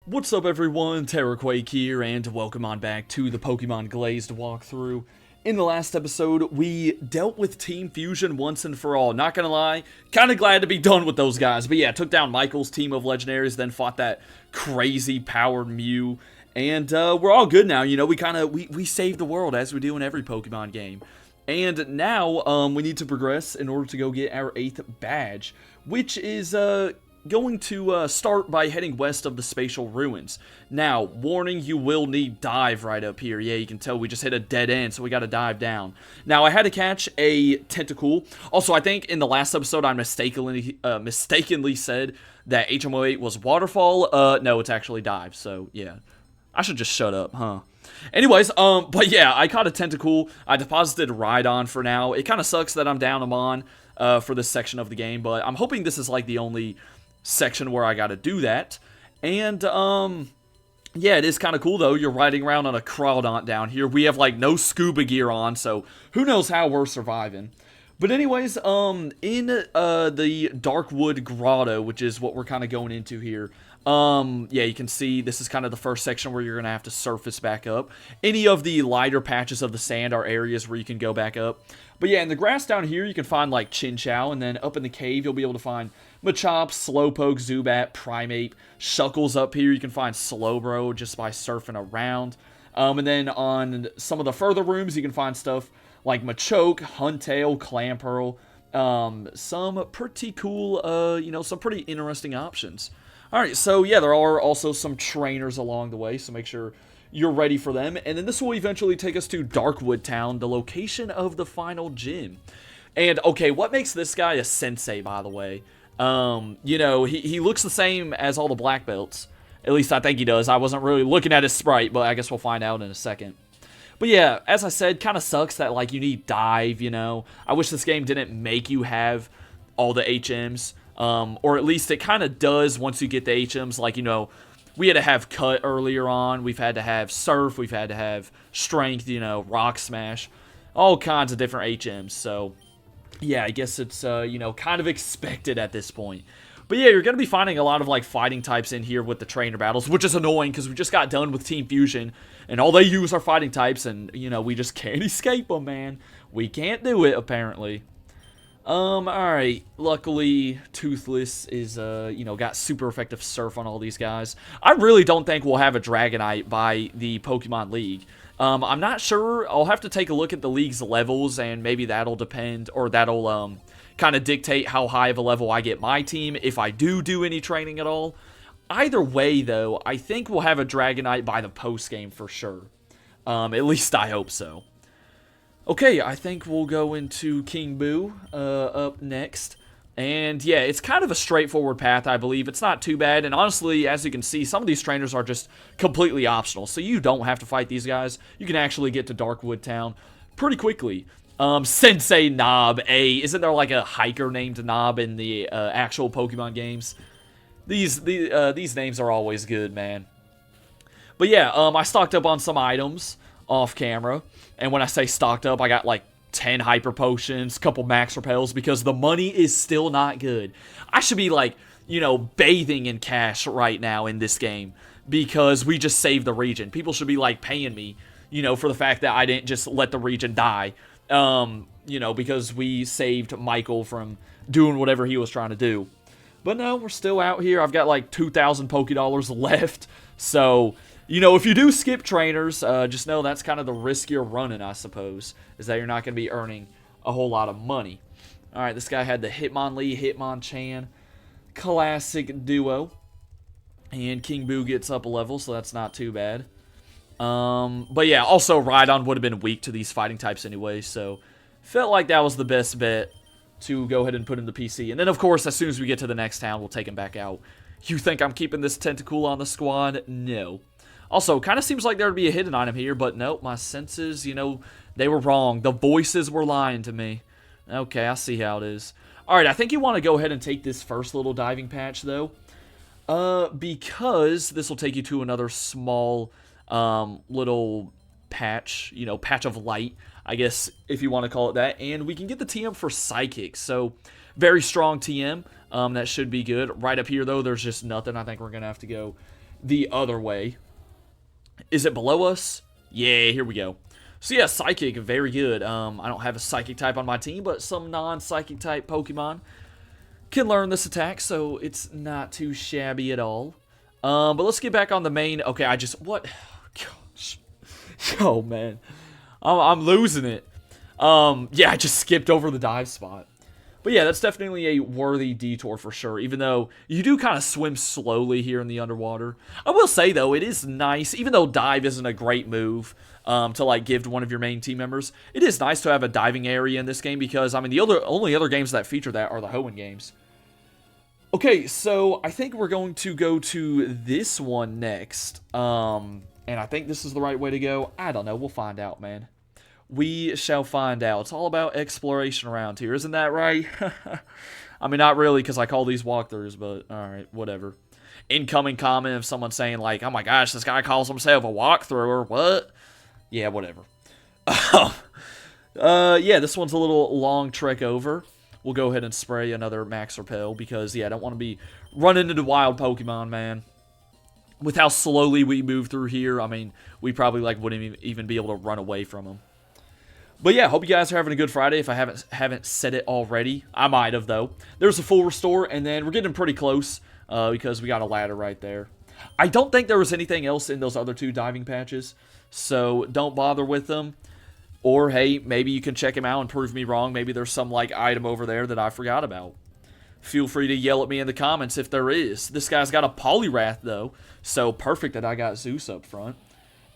What's up everyone, Terraquake here, and welcome on back to the Pokemon Glazed walkthrough. In the last episode, we dealt with Team Fusion once and for all. Not gonna lie, kinda glad to be done with those guys. But yeah, took down Michael's team of Legendaries, then fought that crazy powered Mew. And we're all good now, you know, we saved the world as we do in every Pokemon game. And now, we need to progress in order to go get our 8th badge, which is, going to start by heading west of the Spatial Ruins. Now, warning, you will need dive right up here. Yeah, you can tell we just hit a dead end, so we got to dive down. Now, I had to catch a Tentacool. Also, I think in the last episode, I mistakenly said that HM08 was Waterfall. No, it's actually dive, so yeah. I should just shut up, huh? Anyways, but yeah, I caught a Tentacool. I deposited Rhydon for now. It kind of sucks that I'm down a Mon for this section of the game, but I'm hoping this is like the only section where I gotta do that. And yeah, it is kind of cool though. You're riding around on a Crawdaunt down here. We have like no scuba gear on, so who knows how we're surviving. But anyways, in the Darkwood Grotto, which is what we're kind of going into here, yeah, you can see this is kind of the first section where you're gonna have to surface back up. Any of the lighter patches of the sand are areas where you can go back up. But yeah, in the grass down here, you can find like Chinchou, and then up in the cave, you'll be able to find Machop, Slowpoke, Zubat, Primeape. Shuckles up here, you can find Slowbro just by surfing around. And then on some of the further rooms, you can find stuff like Machoke, Huntail, Clamperl. Some pretty cool, you know, some pretty interesting options. Alright, so yeah, there are also some trainers along the way, so make sure you're ready for them. And then this will eventually take us to Darkwood Town, the location of the final gym. And, okay, what makes this guy a sensei, by the way? You know, he looks the same as all the black belts. At least I think he does. I wasn't really looking at his sprite, but I guess we'll find out in a second. But yeah, as I said, kind of sucks that, like, you need dive, you know. I wish this game didn't make you have all the HMs. Or at least it kind of does once you get the HMs. Like, you know, we had to have cut earlier on. We've had to have surf. We've had to have strength, you know, rock smash. All kinds of different HMs. So, yeah, I guess it's, you know, kind of expected at this point. But yeah, you're going to be finding a lot of, like, fighting types in here with the trainer battles, which is annoying because we just got done with Team Fusion, and all they use are fighting types, and, you know, we just can't escape them, man. We can't do it, apparently. Alright, luckily, Toothless is, you know, got super effective Surf on all these guys. I really don't think we'll have a Dragonite by the Pokemon League. I'm not sure. I'll have to take a look at the league's levels, and maybe that'll depend, or that'll, kind of dictate how high of a level I get my team, if I do any training at all. Either way, though, I think we'll have a Dragonite by the post-game for sure. At least I hope so. Okay, I think we'll go into King Boo up next. And yeah, it's kind of a straightforward path, I believe. It's not too bad. And honestly, as you can see, some of these trainers are just completely optional. So you don't have to fight these guys. You can actually get to Darkwood Town pretty quickly. Sensei Knob A. Isn't there like a hiker named Knob in the actual Pokemon games? These names are always good, man. But yeah, I stocked up on some items off camera. And when I say stocked up, I got like 10 hyper potions, a couple max repels, because the money is still not good. I should be like, you know, bathing in cash right now in this game because we just saved the region. People should be like paying me, you know, for the fact that I didn't just let the region die. You know, because we saved Michael from doing whatever he was trying to do. But no, we're still out here. I've got like 2,000 Pokédollars left. So, you know, if you do skip trainers, just know that's kind of the risk you're running, I suppose, is that you're not going to be earning a whole lot of money. Alright, this guy had the Hitmonlee, Hitmonchan, classic duo. And King Boo gets up a level, so that's not too bad. But yeah, also Rhydon would have been weak to these fighting types anyway, so felt like that was the best bet to go ahead and put in the PC. And then, of course, as soon as we get to the next town, we'll take him back out. You think I'm keeping this Tentacool on the squad? No. Also, kind of seems like there would be a hidden item here, but nope, my senses, you know, they were wrong. The voices were lying to me. Okay, I see how it is. Alright, I think you want to go ahead and take this first little diving patch, though. Because this will take you to another small, little patch, you know, patch of light, I guess, if you want to call it that. And we can get the TM for Psychic, so very strong TM. That should be good. Right up here, though, there's just nothing. I think we're going to have to go the other way. Is it below us? Yeah, here we go. So yeah, Psychic, very good. I don't have a Psychic type on my team, but some non-Psychic type Pokemon can learn this attack, so it's not too shabby at all. But let's get back on the main. Okay, what? Gosh. Oh, man. I'm losing it. Yeah, I just skipped over the dive spot. But yeah, that's definitely a worthy detour for sure, even though you do kind of swim slowly here in the underwater. I will say, though, it is nice, even though dive isn't a great move to, like, give to one of your main team members, it is nice to have a diving area in this game because, I mean, the only other games that feature that are the Hoenn games. Okay, so I think we're going to go to this one next, and I think this is the right way to go. I don't know. We'll find out, man. We shall find out. It's all about exploration around here, isn't that right? I mean, not really, because I call these walkthroughs, but alright, whatever. Incoming comment of someone saying, like, oh my gosh, this guy calls himself a walkthrougher, what? Yeah, whatever. Yeah, this one's a little long trek over. We'll go ahead and spray another Max Repel, because, yeah, I don't want to be running into wild Pokemon, man. With how slowly we move through here, I mean, we probably, like, wouldn't even be able to run away from them. But yeah, hope you guys are having a good Friday. If I haven't said it already, I might have though. There's a full restore, and then we're getting pretty close because we got a ladder right there. I don't think there was anything else in those other two diving patches, so don't bother with them. Or hey, maybe you can check them out and prove me wrong. Maybe there's some like item over there that I forgot about. Feel free to yell at me in the comments if there is. This guy's got a Poliwrath though, so perfect that I got Zeus up front.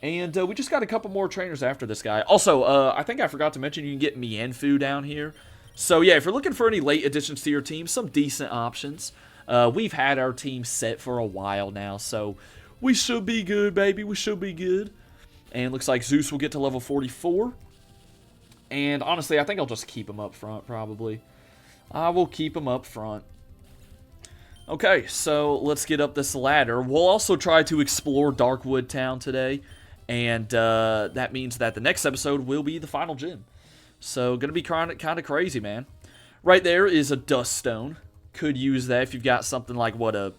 And we just got a couple more trainers after this guy. Also, I think I forgot to mention you can get Mienfoo down here. So yeah, if you're looking for any late additions to your team, some decent options. We've had our team set for a while now, so we should be good, baby. We should be good. And looks like Zeus will get to level 44. And honestly, I think I'll just keep him up front, probably. I will keep him up front. Okay, so let's get up this ladder. We'll also try to explore Darkwood Town today. And that means that the next episode will be the final gym. So, gonna be kind of crazy, man. Right there is a Dust Stone. Could use that if you've got something like what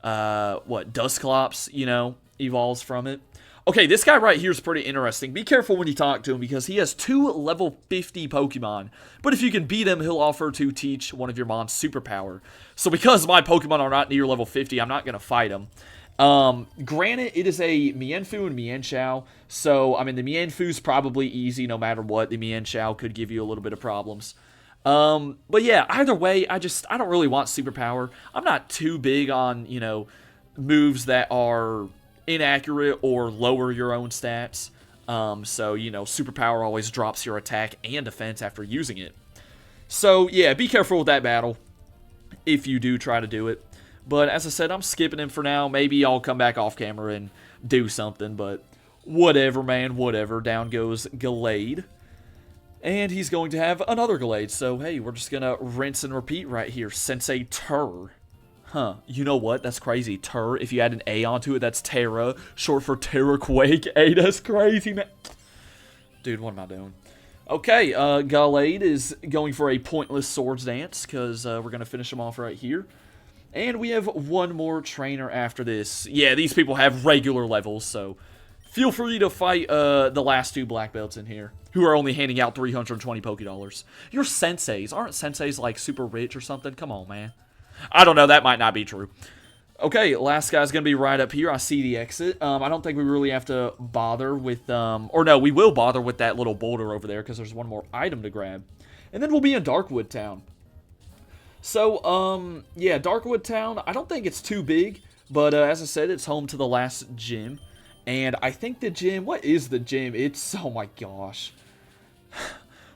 Dusclops, you know, evolves from it. Okay, this guy right here is pretty interesting. Be careful when you talk to him because he has 2 level 50 Pokemon. But if you can beat him, he'll offer to teach one of your mons superpower. So because my Pokemon are not near level 50, I'm not gonna fight him. Granted, it is a Mienfoo and Mienshao, so, I mean, the Mienfoo's probably easy no matter what. The Mienshao could give you a little bit of problems. But yeah, either way, I don't really want superpower. I'm not too big on, you know, moves that are inaccurate or lower your own stats. So, you know, superpower always drops your attack and defense after using it. So, yeah, be careful with that battle if you do try to do it. But as I said, I'm skipping him for now. Maybe I'll come back off camera and do something, but whatever, man, whatever. Down goes Glazed. And he's going to have another Glazed. So, hey, we're just going to rinse and repeat right here. Sensei Tur. Huh, you know what? That's crazy. Tur, if you add an A onto it, that's Terra. Short for Terraquake. Hey, that's crazy, man. Dude, what am I doing? Okay, Glazed is going for a pointless swords dance because we're going to finish him off right here. And we have one more trainer after this. Yeah, these people have regular levels, so feel free to fight the last 2 black belts in here, who are only handing out 320 Pokédollars. You're senseis. Aren't senseis, like, super rich or something? Come on, man. I don't know. That might not be true. Okay, last guy's going to be right up here. I see the exit. I don't think we really have to bother with, or no, we will bother with that little boulder over there, because there's one more item to grab. And then we'll be in Darkwood Town. So, yeah, Darkwood Town, I don't think it's too big, but as I said, it's home to the last gym, and I think the gym, what is the gym? It's, oh my gosh.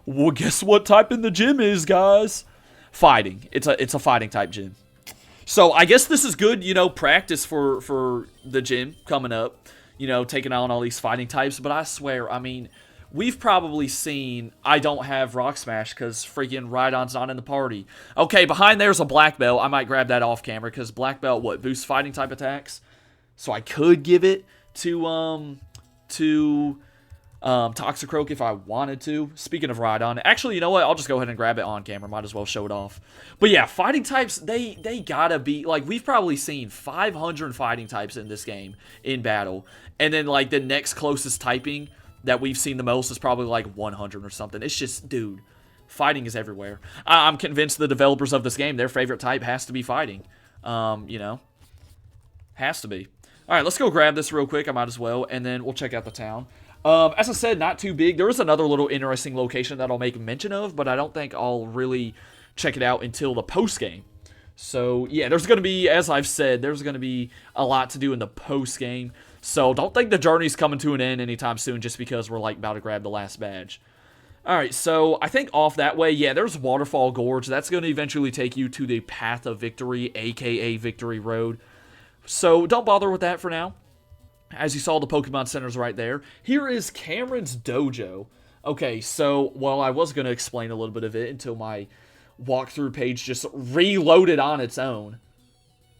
Well, guess what type in the gym is, guys? Fighting. It's a fighting type gym. So, I guess this is good, you know, practice for the gym coming up, you know, taking on all these fighting types, but I swear, I mean, we've probably seen I don't have Rock Smash because freaking Rhydon's not in the party. Okay, behind there's a Black Belt. I might grab that off camera because Black Belt, what, boosts fighting type attacks? So I could give it to Toxicroak if I wanted to. Speaking of Rhydon, actually, you know what? I'll just go ahead and grab it on camera. Might as well show it off. But yeah, fighting types, they gotta be, like, we've probably seen 500 fighting types in this game in battle. And then, like, the next closest typing that we've seen the most is probably, like, 100 or something. It's just, dude, fighting is everywhere. I'm convinced the developers of this game, their favorite type has to be fighting. You know, has to be. All right, let's go grab this real quick. I might as well, and then we'll check out the town. As I said, not too big. There is another little interesting location that I'll make mention of, but I don't think I'll really check it out until the post-game. So, yeah, there's going to be, as I've said, there's going to be a lot to do in the post-game. So, don't think the journey's coming to an end anytime soon just because we're, like, about to grab the last badge. Alright, so I think off that way, yeah, there's Waterfall Gorge. That's going to eventually take you to the Path of Victory, a.k.a. Victory Road. So, don't bother with that for now. As you saw, the Pokemon Center's right there. Here is Cameron's Dojo. Okay, so, well, I was going to explain a little bit of it until my walkthrough page just reloaded on its own.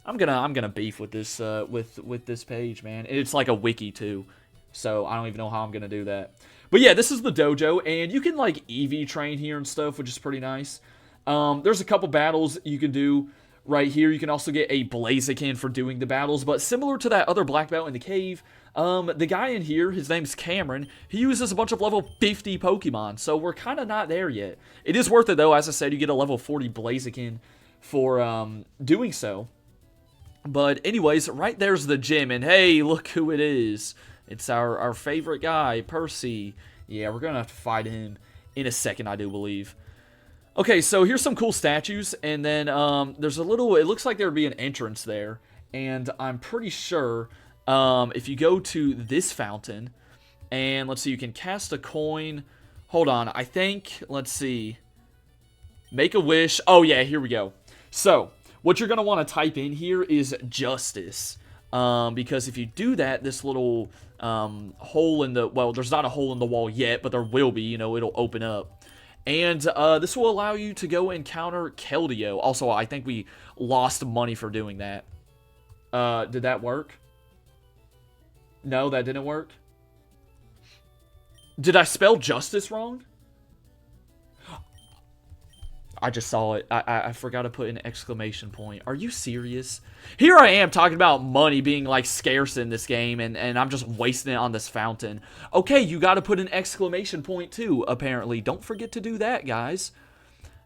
I'm gonna beef with this with this page, man. It's like a wiki too, so I don't even know how I'm gonna do that. But yeah, this is the dojo, and you can like EV train here and stuff, which is pretty nice. There's a couple battles you can do right here. You can also get a Blaziken for doing the battles, but similar to that other black belt in the cave, the guy in here, his name's Cameron, he uses a bunch of level 50 Pokemon, so we're kind of not there yet. It is worth it, though. As I said, you get a level 40 Blaziken for doing so. But anyways, right there's the gym, and hey, look who it is. It's our favorite guy, Percy. Yeah, we're going to have to fight him in a second, I do believe. Okay, so here's some cool statues, and then there's a little, it looks like there would be an entrance there, and I'm pretty sure if you go to this fountain, and let's see, you can cast a coin. Hold on, I think, let's see, make a wish. Oh yeah, here we go. So, what you're going to want to type in here is justice, because if you do that, this little hole in the, well, there's not a hole in the wall yet, but there will be, you know, it'll open up. And this will allow you to go encounter Keldeo. Also, I think we lost money for doing that. Did that work? No, that didn't work. Did I spell justice wrong? I just saw it. I forgot to put an exclamation point. Are you serious? Here I am talking about money being like scarce in this game, and I'm just wasting it on this fountain. Okay, you got to put an exclamation point too, apparently. Don't forget to do that, guys.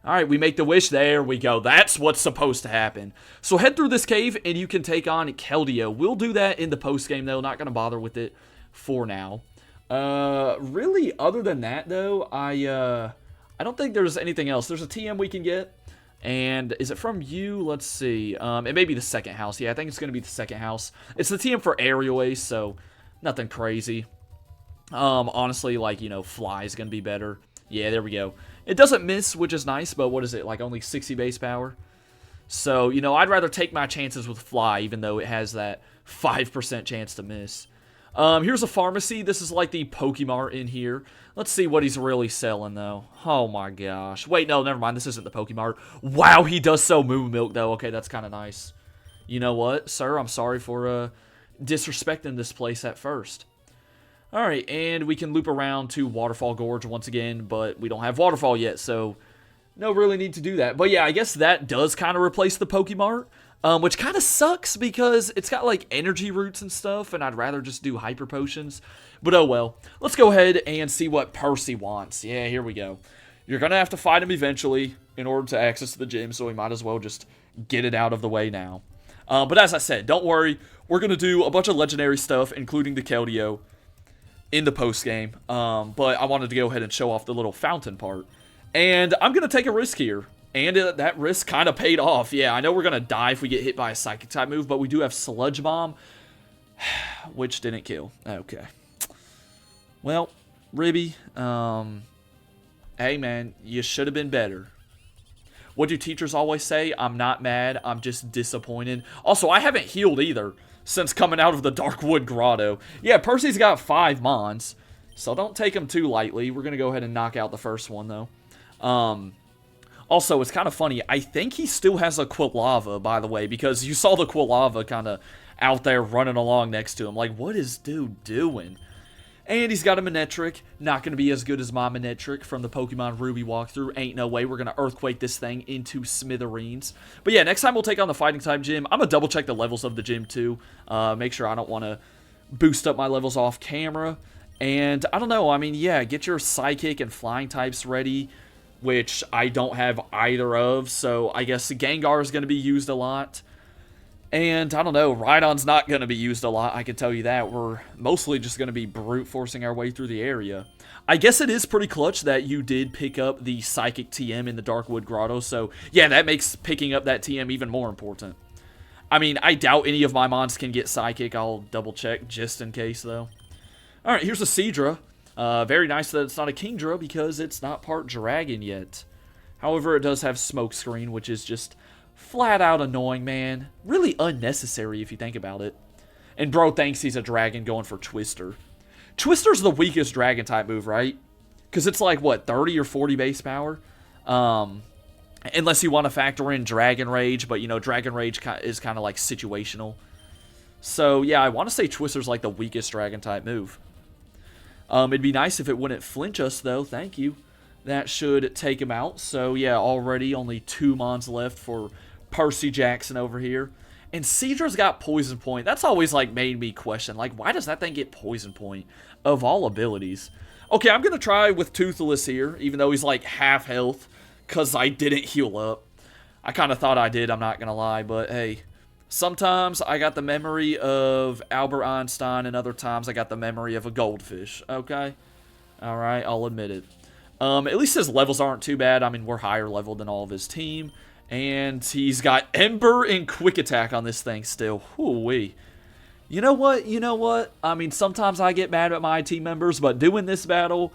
Alright, we make the wish. There we go. That's what's supposed to happen. So head through this cave, and you can take on Keldeo. We'll do that in the post-game, though. Not going to bother with it for now. Really, other than that, though, I don't think there's anything else. There's a TM we can get. And is it from you? Let's see. It may be the second house. Yeah, I think it's going to be the second house. It's the TM for Aerial Ace, so nothing crazy. Honestly, like, you know, Fly is going to be better. Yeah, there we go. It doesn't miss, which is nice, but what is it? Like only 60 base power? So, you know, I'd rather take my chances with Fly, even though it has that 5% chance to miss. Here's a pharmacy. This is like the Pokemart in here. Let's see what he's really selling, though. Oh, my gosh. Wait, no, never mind. This isn't the Pokemart. Wow, he does sell Moo Milk, though. Okay, that's kind of nice. You know what, sir? I'm sorry for disrespecting this place at first. Alright, and we can loop around to Waterfall Gorge once again, but we don't have Waterfall yet, so no really need to do that. But yeah, I guess that does kind of replace the Pokemart. Which kind of sucks because it's got like energy roots and stuff, and I'd rather just do hyper potions. But oh well. Let's go ahead and see what Percy wants. Yeah, here we go. You're going to have to fight him eventually in order to access the gym, so we might as well just get it out of the way now. But as I said, don't worry. We're going to do a bunch of legendary stuff, including the Keldeo, in the post game. But I wanted to go ahead and show off the little fountain part. And I'm going to take a risk here. And that risk kind of paid off. Yeah, I know we're going to die if we get hit by a Psychic type move, but we do have Sludge Bomb, which didn't kill. Okay. Well, Ribby, hey man, you should have been better. What do teachers always say? I'm not mad, I'm just disappointed. Also, I haven't healed either since coming out of the Darkwood Grotto. Yeah, Percy's got 5 Mons, so don't take him too lightly. We're going to go ahead and knock out the first one, though. Also, it's kind of funny. I think he still has a Quilava, by the way, because you saw the Quilava kind of out there running along next to him. Like, what is dude doing? And he's got a Manectric. Not going to be as good as my Manectric from the Pokemon Ruby walkthrough. Ain't no way. We're going to Earthquake this thing into smithereens. But yeah, next time we'll take on the Fighting type gym. I'm going to double check the levels of the gym too. Make sure I don't want to boost up my levels off camera. And I don't know. I mean, yeah, get your Psychic and Flying types ready, which I don't have either of. So I guess Gengar is going to be used a lot. And, I don't know, Rhydon's not going to be used a lot, I can tell you that. We're mostly just going to be brute forcing our way through the area. I guess it is pretty clutch that you did pick up the Psychic TM in the Darkwood Grotto, so yeah, that makes picking up that TM even more important. I mean, I doubt any of my mons can get Psychic. I'll double check just in case, though. Alright, here's a Seadra. Very nice that it's not a Kingdra because it's not part Dragon yet. However, it does have Smokescreen, which is just flat out annoying, man. Really unnecessary if you think about it. And bro thinks he's a dragon going for Twister. Twister's the weakest dragon type move, right? Because it's like, what, 30 or 40 base power? Unless you want to factor in Dragon Rage, but you know, Dragon Rage is kind of like situational. So yeah, I want to say Twister's like the weakest dragon type move. It'd be nice if it wouldn't flinch us though, thank you. That should take him out. So, yeah, already only 2 mons left for Percy Jackson over here. And Seadra's got Poison Point. That's always, like, made me question, like, why does that thing get Poison Point of all abilities? Okay, I'm going to try with Toothless here, even though he's, like, half health, because I didn't heal up. I kind of thought I did, I'm not going to lie, but, hey, sometimes I got the memory of Albert Einstein, and other times I got the memory of a goldfish, okay? Alright, I'll admit it. At least his levels aren't too bad. I mean, we're higher level than all of his team. And he's got Ember and Quick Attack on this thing still. Whoo-wee. You know what? You know what? I mean, sometimes I get mad at my team members, but doing this battle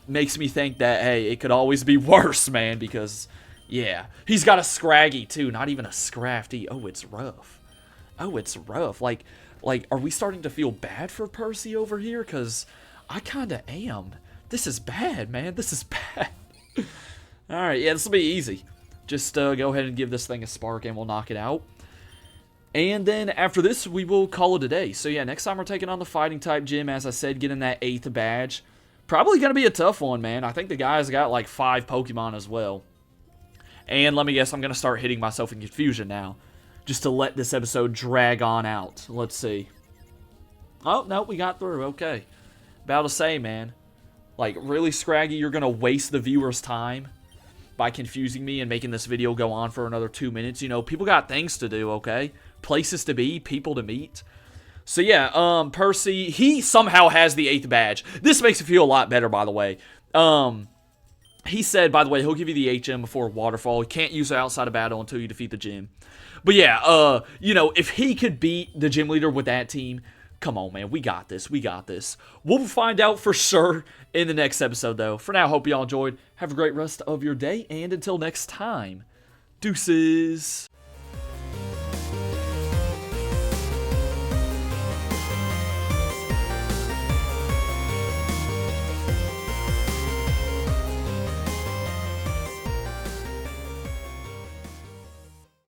makes me think that, hey, it could always be worse, man. Because, yeah. He's got a Scraggy, too. Not even a Scrafty. Oh, it's rough. Oh, it's rough. Like, are we starting to feel bad for Percy over here? Because I kind of am. This is bad, man. This is bad. Alright, yeah, this will be easy. Just go ahead and give this thing a spark and we'll knock it out. And then after this, we will call it a day. So yeah, next time we're taking on the Fighting type gym. As I said, getting that 8th badge. Probably going to be a tough one, man. I think the guy's got like 5 Pokemon as well. And let me guess, I'm going to start hitting myself in confusion now. Just to let this episode drag on out. Let's see. Oh, no, we got through. Okay. About to say, man. Like, really, Scraggy, you're going to waste the viewer's time by confusing me and making this video go on for another 2 minutes. You know, people got things to do, okay? Places to be, people to meet. So, yeah, Percy, he somehow has the 8th badge. This makes me feel a lot better, by the way. He said, by the way, he'll give you the HM before Waterfall. You can't use it outside of battle until you defeat the gym. But, yeah, you know, if he could beat the gym leader with that team, come on, man. We got this. We got this. We'll find out for sure in the next episode, though. For now, hope you all enjoyed. Have a great rest of your day. And until next time, deuces.